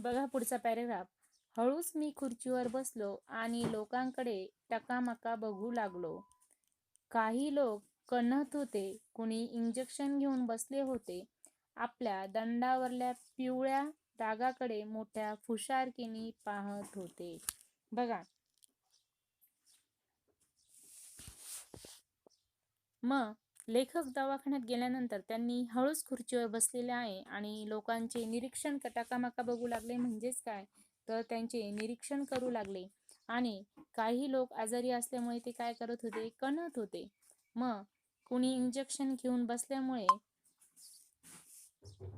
बघा पुढचा पॅरेग्राफ. हळूच मी खुर्चीवर बसलो आणि लोकांकडे टकामका बघू लागलो. काही लोक कण्हत होते, कुणी इंजेक्शन घेऊन बसले होते. आपल्या दंडावरल्या पिवळ्या डागाकडे मोठ्या फुशारकीने पाहत होते. बघा, मग लेखक दवाखान्यात गेल्यानंतर त्यांनी हळूच खुर्चीवर बसलेले आहे आणि लोकांचे निरीक्षण टकामका बघू लागले. म्हणजेच काय, तर त्यांचे निरीक्षण करू लागले. आणि काही लोक आजारी असल्यामुळे ते काय करत होते, कण्हत होते. मग कुणी इंजेक्शन घेऊन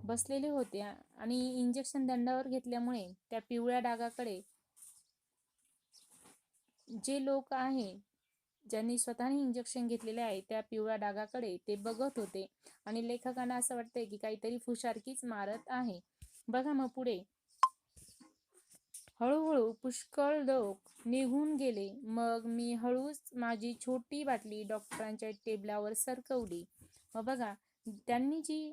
बसलेले होते आणि इंजेक्शन दंडावर घेतल्यामुळे त्या पिवळ्या डागाकडे जे लोक आहे, ज्यांनी स्वतःने इंजेक्शन घेतलेले आहे, त्या पिवळ्या डागाकडे ते बघत होते. आणि लेखकांना असं वाटतंय की काहीतरी फुशारकीच मारत आहे. बघा मग पुढे. हळूहळू पुष्कळ लोक निघून गेले. मग मी हळूच माझी छोटी बाटली डॉक्टरांच्या टेबलावर सरकवली. मग बघा, त्यांनी जी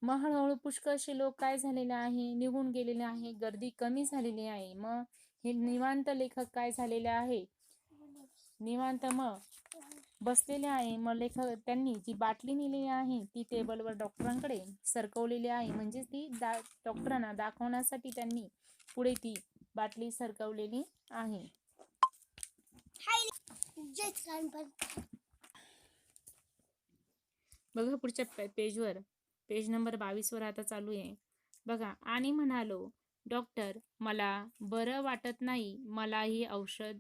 मग हळूहळू पुष्कळसे लोक काय झालेले आहे, निघून गेलेले आहे. गर्दी कमी झालेली आहे. मग हे निवांत लेखक काय झालेले आहे, निवांत मग बसलेले आहे. मग लेखक त्यांनी जी बाटली नेलेली आहे ती टेबलवर डॉक्टरांकडे सरकवलेली आहे. म्हणजे ती डॉक्टरांना दाखवण्यासाठी त्यांनी पुढे ती बाटली सरकवलेली आहे. बघा पुढच्या पेजवर, पेज नंबर 22 वर आता चालू आहे. बघा, आणि म्हणालो, डॉक्टर, मला बरं वाटत नाही, मलाही औषध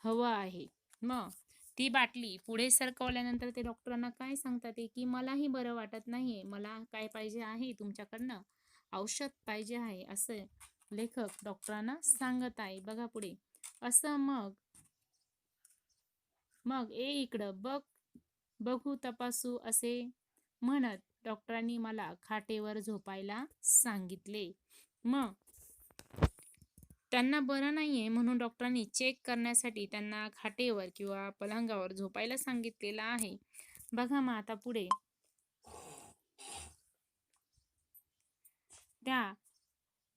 हवं आहे. मग ती बाटली पुढे सरकवल्यानंतर ते डॉक्टरांना काय सांगतात की मलाही बरं वाटत नाहीये, मला काय पाहिजे आहे, तुमच्याकडनं औषध पाहिजे आहे, असं लेखक डॉक्टरांना सांगत आहे. बघा पुढे. असं मग ए इकडं बघ, बघू, तपासू, असे म्हणत डॉक्टरांनी मला खाटेवर झोपायला सांगितले. मग त्यांना बरं नाहीये म्हणून डॉक्टरांनी चेक करण्यासाठी त्यांना खाटेवर किंवा पलंगावर झोपायला सांगितलेलं आहे. बघा मग आता पुढे. त्या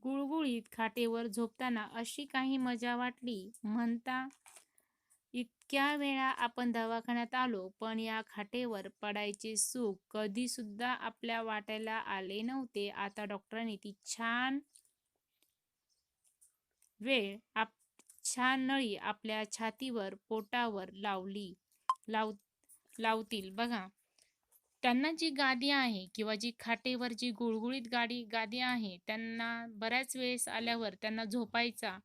गुळगुळीत खाटेवर झोपताना अशी काही मजा वाटली. म्हणता, इतक्या वेळा आपण दवाखान्यात आलो, पण या खाटेवर पडायचे सुख कधी सुद्धा आपल्या वाट्याला आले नव्हते. आता डॉक्टरांनी ती छान नळी आपल्या छातीवर, पोटावर लावतील. बघा, त्यांना जी गादी आहे किंवा जी खाटेवर जी गुळगुळीत गादी आहे, त्यांना बऱ्याच वेळेस आल्यावर त्यांना झोपायचा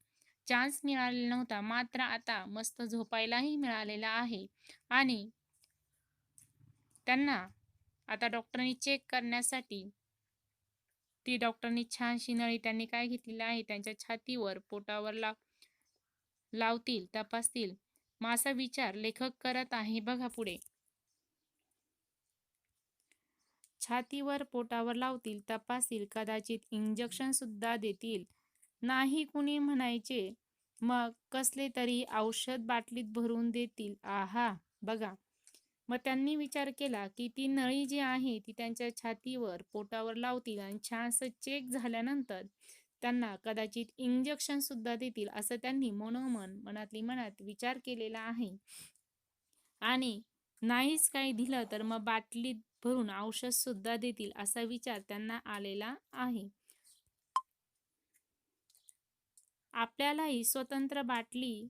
चान्स मिळालेला नव्हता. मात्र आता मस्त झोपायलाही मिळालेला आहे. आणि त्यांना आता डॉक्टरांनी चेक करण्यासाठी ती डॉक्टरांनी छानशी नळी त्यांनी काय घेतलेली आहे, त्यांच्या छातीवर, पोटावर लावतील, तपासतील. मग असा विचार लेखक करत आहे. बघा पुढे. छातीवर, पोटावर लावतील, तपासतील, कदाचित इंजेक्शन सुद्धा देतील. नाही कुणी म्हणायचे, मग कसले तरी औषध बाटलीत भरून देतील. आहा, बघा. मग त्यांनी विचार केला की ती नळी जी आहे ती त्यांच्या छातीवर, पोटावर लावतील आणि छानसं चेक झाल्यानंतर त्यांना कदाचित इंजेक्शन सुद्धा देतील, असं त्यांनी मनातली मनात विचार केलेला आहे. आणि नाहीच काही दिलं तर मग बाटलीत भरून औषध सुद्धा देतील, असा विचार त्यांना आलेला आहे. आपल्यालाही स्वतंत्र बाटली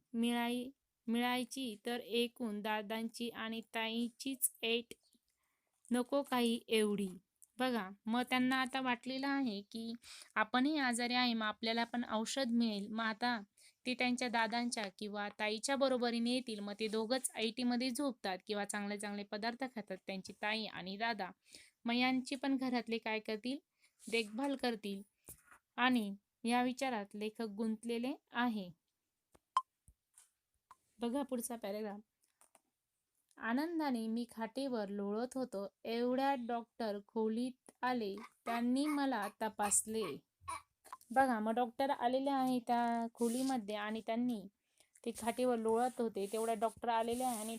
मिळायची तर एकूण दादांची आणि ताईचीच ऐट नको काही एवढी. बघा, मग त्यांना आता वाटलेलं आहे की आपणही आजारी आहे, मग आपल्याला पण औषध मिळेल. मग आता ते त्यांच्या दादांच्या किंवा ताईच्या बरोबरीने येतील. मग ते दोघंच ऐटीमध्ये झोपतात किंवा चांगले चांगले पदार्थ खातात, त्यांची ताई आणि दादा. मग यांची पण घरातले काय करतील, देखभाल करतील. आणि या विचारात लेखक गुंतलेले आहे. बघा पुढचा पॅरेग्राफ. आनंदाने मी खाटेवर लोळत होतो. एवढ्यात डॉक्टर खोलीत आले. त्यांनी मला तपासले. बघा, मग डॉक्टर आलेले आहे त्या खोलीमध्ये आणि त्यांनी ते खाटेवर लोळत होते. तेवढ्या डॉक्टर आलेले आहे आणि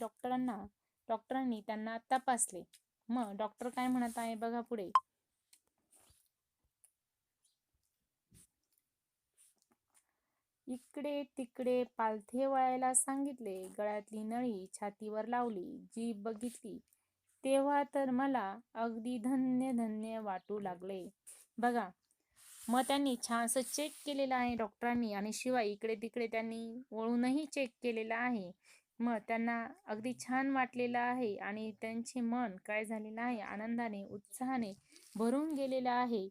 डॉक्टरांनी त्यांना तपासले. मग डॉक्टर काय म्हणत आहे, बघा पुढे. इकडे तिकडे पालथे वळायला सांगितले. गळ्यातली नळी छातीवर लावली. जीभ बघितली तेव्हा तर मला अगदी धन्य धन्य वाटू लागले. बघा, मग त्यांनी छानसं चेक केलेलं आहे डॉक्टरांनी, आणि शिवाय इकडे तिकडे त्यांनी वळूनही चेक केलेलं आहे. मग त्यांना अगदी छान वाटलेलं आहे आणि त्यांचे मन काय झालेलं आहे, आनंदाने उत्साहाने भरून गेलेलं आहे.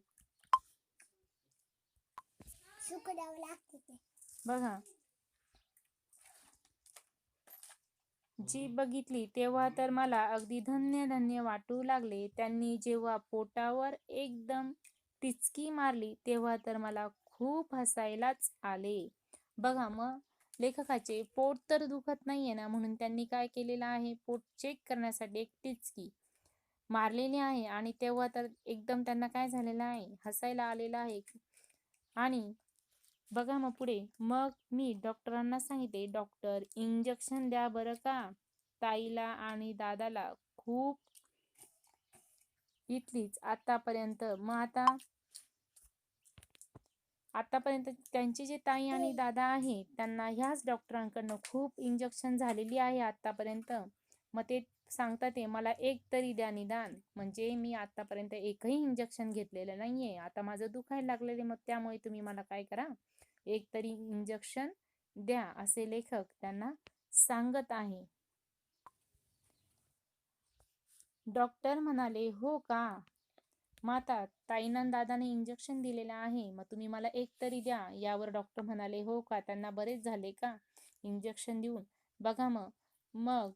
बघा, जी बघितली तेव्हा तर मला अगदी धन्य धन्य वाटू लागले. त्यांनी जेव्हा पोटावर एकदम टिचकी मारली तेव्हा तर मला खूप हसायलाच आले. बघा, मग लेखकाचे पोट तर दुखत नाहीये ना, म्हणून त्यांनी काय केलेलं आहे, पोट चेक करण्यासाठी एक टिचकी मारलेली आहे आणि तेव्हा तर एकदम त्यांना काय झालेलं आहे, हसायला आलेलं आहे. आणि बघा मग पुढे, मग मी डॉक्टरांना सांगितले, डॉक्टर इंजेक्शन द्या बरं का. ताईला आणि दादाला खूप इथलीच आतापर्यंत आतापर्यंत त्यांचे जे ताई आणि दादा आहे त्यांना ह्याच डॉक्टरांकडनं खूप इंजेक्शन झालेली आहे आतापर्यंत. मग ते सांगतात ते मला एक तरी द्या निदान, म्हणजे मी आतापर्यंत एकही इंजेक्शन घेतलेलं नाहीये. आता माझं दुखायला लागलेले, मग त्यामुळे तुम्ही मला काय करा, एक तरी इंजेक्शन द्या, असे लेखक त्यांना सांगत आहे. डॉक्टर म्हणाले, हो का माता, ताईंना दादाने इंजेक्शन दिलेलं आहे, मग तुम्ही मला एक तरी द्या. यावर डॉक्टर म्हणाले, हो का, त्यांना बरेच झाले का इंजेक्शन देऊन. बघा, मग मग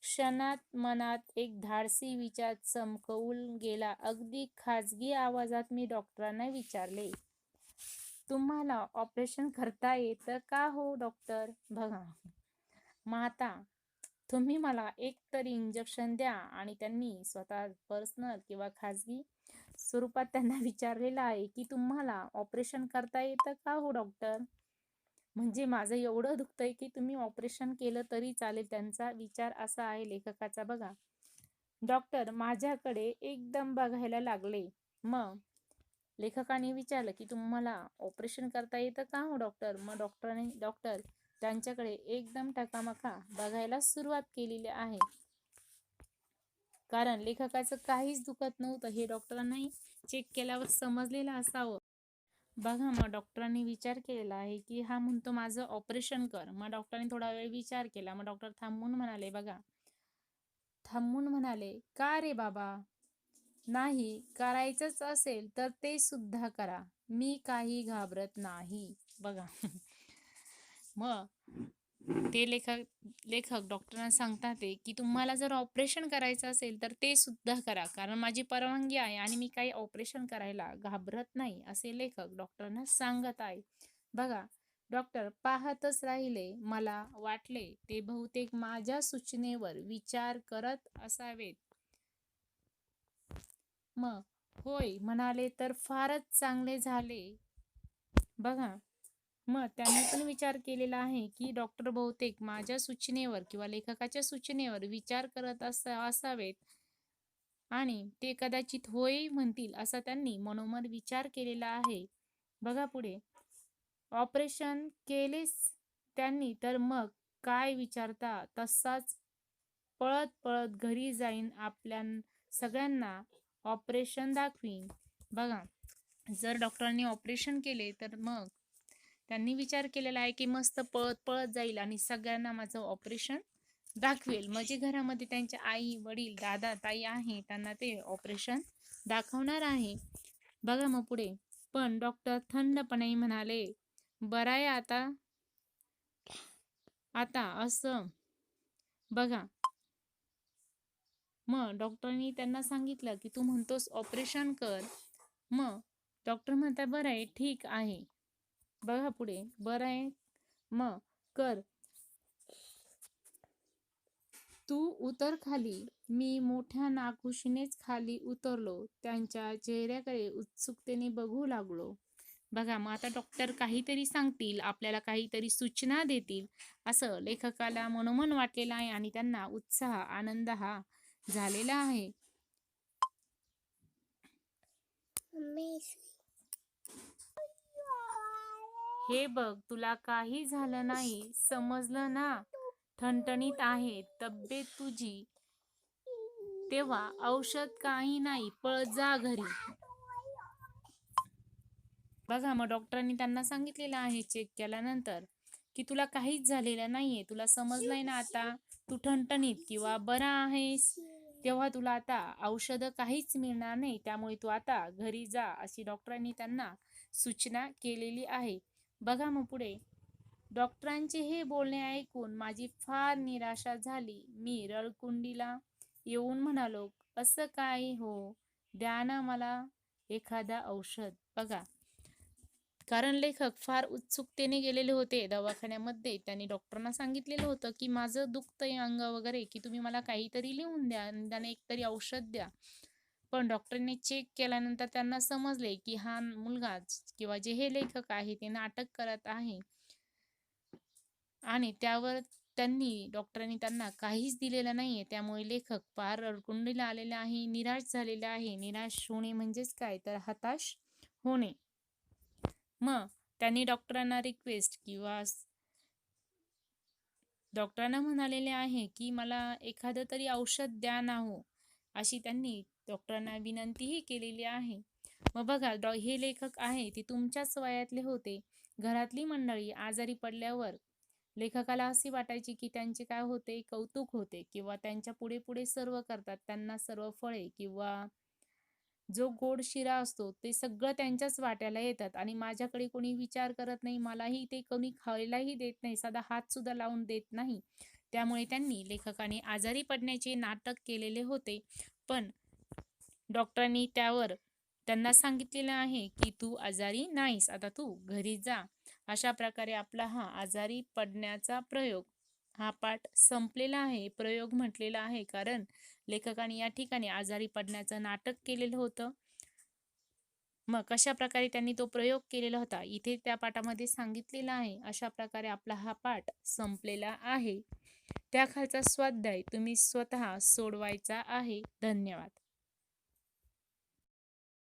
क्षणात मनात एक धाडसी विचार चमकवून गेला. अगदी खाजगी आवाजात मी डॉक्टरांना विचारले, तुम्हाला ऑपरेशन करता येतं का हो डॉक्टर? बघा, माता, तुम्ही मला एक तरी इंजेक्शन द्या. आणि त्यांनी स्वतः पर्सनल किंवा खाजगी स्वरूपात त्यांना विचारलेलं आहे की तुम्हाला ऑपरेशन करता येतं का हो डॉक्टर? म्हणजे माझं एवढं दुखतंय की तुम्ही ऑपरेशन केलं तरी चालेल, त्यांचा विचार असा आहे लेखकाचा. बघा, डॉक्टर माझ्याकडे एकदम बघायला लागले. मग लेखकाने विचारलं की तुम्हाला ऑपरेशन करता येतं का हो डॉक्टर? मग डॉक्टर त्यांच्याकडे एकदम टकामका बघायला सुरुवात केलेली आहे, कारण लेखकाचं काहीच दुखत नव्हतं हे डॉक्टरांनाही चेक केल्यावर समजलेलं असावं. बघा, मग डॉक्टरांनी विचार केलेला आहे की हा म्हणतो माझं ऑपरेशन कर. मग डॉक्टरांनी थोडा वेळ विचार केला. मग डॉक्टर थांबून म्हणाले, का रे बाबा, नाही करायचंच असेल तर ते सुद्धा करा, मी काही घाबरत नाही. बघा, मग ते लेखक डॉक्टरांना सांगतात की तुम्हाला जर ऑपरेशन करायचं असेल तर ते सुद्धा करा, कारण माझी परवानगी आहे आणि मी काही ऑपरेशन करायला घाबरत नाही, असे लेखक डॉक्टरांना सांगत आहे. बघा, डॉक्टर पाहतच राहिले. मला वाटले ते बहुतेक माझ्या सूचनेवर विचार करत असावेत. मग होय म्हणाले तर फारच चांगले झाले. बघा, मग त्यांनी पण विचार केलेला आहे की डॉक्टर बहुतेक माझ्या सूचनेवर किंवा लेखकाच्या सूचनेवर विचार करत असावेत आणि ते कदाचित होय म्हणतील असा त्यांनी मनोमन विचार केलेला आहे. बघा पुढे, ऑपरेशन केलेच त्यांनी तर मग काय विचारता तसाच पळत पळत घरी जाईन, आपल्या सगळ्यांना ऑपरेशन दाखवीन. बघा, जर डॉक्टरांनी ऑपरेशन केले तर मग त्यांनी विचार केलेला आहे की मस्त पळत पळत जाईल आणि सगळ्यांना माझं ऑपरेशन दाखवेल. म्हणजे घरामध्ये त्यांचे आई वडील दादा ताई आहे त्यांना ते ऑपरेशन दाखवणार आहे. बघा, मग पुढे, पण डॉक्टर थंडपणे म्हणाले, बरं आहे आता आता असं. बघा, मग डॉक्टरांनी त्यांना सांगितलं की तू म्हणतोस ऑपरेशन कर. मग डॉक्टर म्हणतात बरं आहे, ठीक आहे. बघा पुढे, बरं आहे मग कर, तू उतर खाली. मी मोठ्या नाखुशीनेच खाली उतरलो. त्यांच्या चेहऱ्याकडे उत्सुकतेने बघू लागलो. बघा, मग आता डॉक्टर काहीतरी सांगतील, आपल्याला काहीतरी सूचना देतील असं लेखकाला मनोमन वाटलेलं आहे आणि त्यांना उत्साह आनंद हा झालेला आहे. हे बघ, तुला काही झालं नाही, समजलं ना? ठणठणीत आहे तब्येत तुझी, तेव्हा औषध काही नाही, पळ जा घरी. बघा, मग डॉक्टरांनी त्यांना सांगितलेलं आहे चेक केल्यानंतर की तुला काहीच झालेलं नाहीये, तुला समजलंय ना आता, तू ठणठणीत किंवा बरा आहेस, तेव्हा तुला आता औषधं काहीच मिळणार नाही, त्यामुळे तू आता घरी जा, अशी डॉक्टरांनी त्यांना सूचना केलेली आहे. बघा मग पुढे, डॉक्टरांचे हे बोलणे ऐकून माझी फार निराशा झाली. मी रडकुंडीला येऊन म्हणालो, असं काय हो, द्या ना मला एखादा औषध. बघा, कारण लेखक फार उत्सुकतेने गेलेले होते दवाखान्यामध्ये. त्यांनी डॉक्टरांना सांगितलेलं होतं की माझं दुखतंय अंग वगैरे, की तुम्ही मला काहीतरी लिहून द्या, त्याने एकतरी औषध द्या. पण डॉक्टरांनी चेक केल्यानंतर त्यांना समजले की हा मुलगा किंवा जे हे लेखक आहे ते नाटक करत आहे, आणि त्यावर डॉक्टरांनी त्यांना काहीच दिलेलं नाहीये. त्यामुळे लेखक फार अडकुंडीला आलेला आहे, निराश झालेला आहे. निराश होणे म्हणजेच काय, तर हताश होणे. मग त्यांनी डॉक्टरांना रिक्वेस्ट किंवा डॉक्टरांना म्हणालेले आहे की मला एखादं तरी औषध द्या ना हो, अशी त्यांनी डॉक्टरांना विनंतीही केलेली आहे. मग बघा, हे लेखक आहे ते तुमच्याच वयातले होते. घरातली मंडळी आजारी पडल्यावर लेखकाला असे वाटायचे की त्यांचे काय होते, कौतुक होते किंवा त्यांच्या पुढे पुढे सर्व करतात, त्यांना सर्व फळे किंवा जो गोड शिरा असतो ते सगळं त्यांच्याच वाट्याला येतात, आणि माझ्याकडे कोणी विचार करत नाही, मलाही ते कोणी खायलाही देत नाही, साधा हात सुद्धा लावून देत नाही. त्यामुळे लेखकाने आजारी पडण्याचे नाटक केलेले होते. पण डॉक्टरांनी त्यावर त्यांना सांगितलेलं आहे की तू आजारी नाहीस, आता तू घरी जा. अशा प्रकारे आपला हा आजारी पडण्याचा प्रयोग, हा पाठ संपलेला आहे. प्रयोग म्हटलेला आहे कारण लेखकाने या ठिकाणी आजारी पडण्याचं नाटक केलेलं होतं. मग कशा प्रकारे त्यांनी तो प्रयोग केलेला होता इथे त्या पाठामध्ये सांगितलेला आहे. अशा प्रकारे आपला हा पाठ संपलेला आहे. त्या खालचा स्वाध्याय तुम्ही स्वतः सोडवायचा आहे. धन्यवाद.